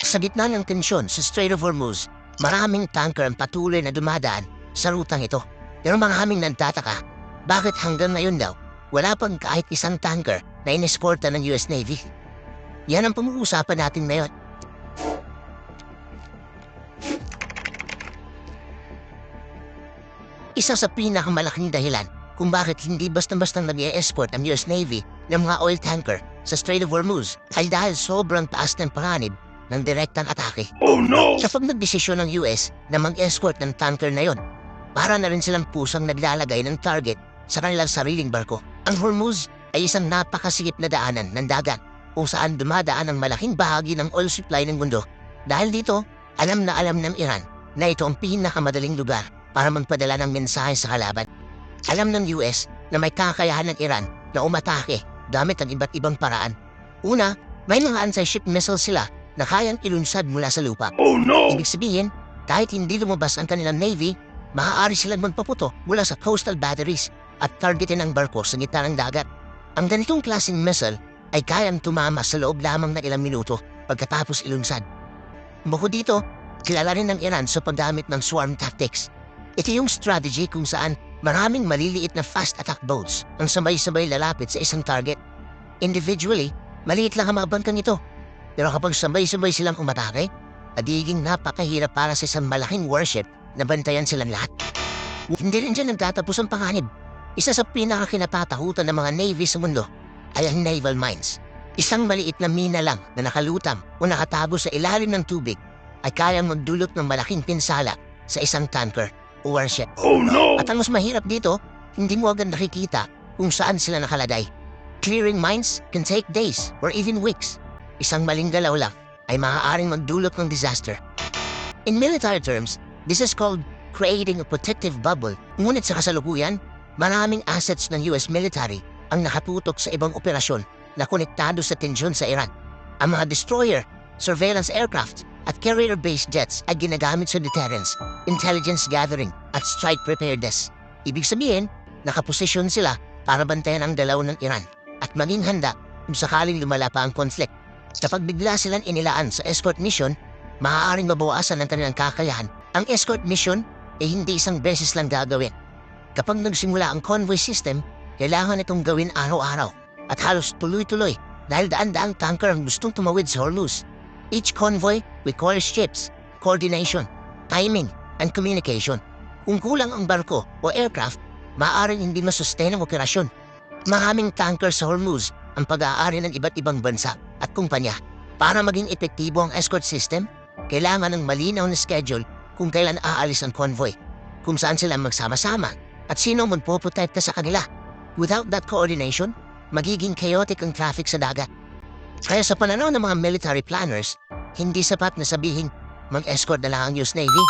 Sa gitna ng tensyon sa Strait of Hormuz, maraming tanker ang patuloy na dumadaan sa rutang ito. Pero maraming nagtataka, bakit hanggang ngayon daw, wala pang kahit isang tanker na ineskorta ng US Navy? Yan ang pag-uusapan natin ngayon. Isa sa pinakamalaking dahilan kung bakit hindi basta-basta nag-e-escort ang US Navy ng mga oil tanker sa Strait of Hormuz ay dahil sobrang taas ng panganib ng direktang atake. Oh no! Kapag nagdesisyon ng US na mag-escort ng tanker na yon, para na rin silang pusang naglalagay ng target sa kanilang sariling barko. Ang Hormuz ay isang napakasikip na daanan ng dagat kung saan dumadaan ang malaking bahagi ng oil supply ng mundo. Dahil dito, alam na alam ng Iran na ito ang pinakamadaling lugar para magpadala ng mensahe sa kalaban. Alam ng US na may kakayahan ng Iran na umatake gamit ang iba't ibang paraan. Una, may mga anti-ship missiles sila na kayang ilunsad mula sa lupa. Oh no! Ibig sabihin, kahit hindi lumabas ang kanilang Navy, maaari silang magpaputo mula sa coastal batteries at targetin ang barko sa gitna ng dagat. Ang ganitong klaseng missile ay kayang tumama sa loob lamang ng ilang minuto pagkatapos ilunsad. Bukod dito, kilala rin ng Iran sa paggamit ng swarm tactics. Ito yung strategy kung saan maraming maliliit na fast attack boats ang sabay-sabay lalapit sa isang target. Individually, maliit lang ang mga bangkang ito. Pero kapag sabay-sabay silang umatake, adiging napakahirap para sa isang malaking warship na bantayan silang lahat. Hindi rin dyan nagtatapos ang panganib. Isa sa pinakakinatatakutan ng mga navy sa mundo ay ang naval mines. Isang maliit na mina lang na nakalutang o nakatago sa ilalim ng tubig ay kayang magdulot ng malaking pinsala sa isang tanker o warship. Oh no! At ang mas mahirap dito, hindi mo agad nakikita kung saan sila nakalagay. Clearing mines can take days or even weeks. Isang maling galaw lang ay maaaring magdulot ng disaster. In military terms, this is called creating a protective bubble. Ngunit sa kasalukuyan, maraming assets ng US military ang nakatutok sa ibang operasyon na konektado sa tensyon sa Iran. Ang mga destroyer, surveillance aircraft at carrier-based jets ay ginagamit sa deterrence, intelligence gathering at strike preparedness. Ibig sabihin, nakaposisyon sila para bantayan ang dalaw ng Iran at maging handa kung sakaling lumala pa ang conflict. Kapag bigla silang inilaan sa escort mission, maaaring mabawasan ang kanilang kakayahan. Ang escort mission ay hindi isang beses lang gagawin. Kapag nagsimula ang convoy system, kailangan itong gawin araw-araw at halos tuloy-tuloy dahil daan-daang tanker ang gustong tumawid sa Hormuz. Each convoy requires ships, coordination, timing, and communication. Kung kulang ang barko o aircraft, maaaring hindi masustain ang operasyon. Maraming tanker sa Hormuz ang pag-aari ng iba't ibang bansa at kumpanya. Para maging epektibo ang escort system, kailangan ng malinaw na schedule kung kailan aalis ang convoy, kung saan sila magsama-sama, at sino magpoprotect sa kanila. Without that coordination, magiging chaotic ang traffic sa dagat. Kaya sa pananaw ng mga military planners, hindi sapat na sabihin mag-escort na lang ang US Navy.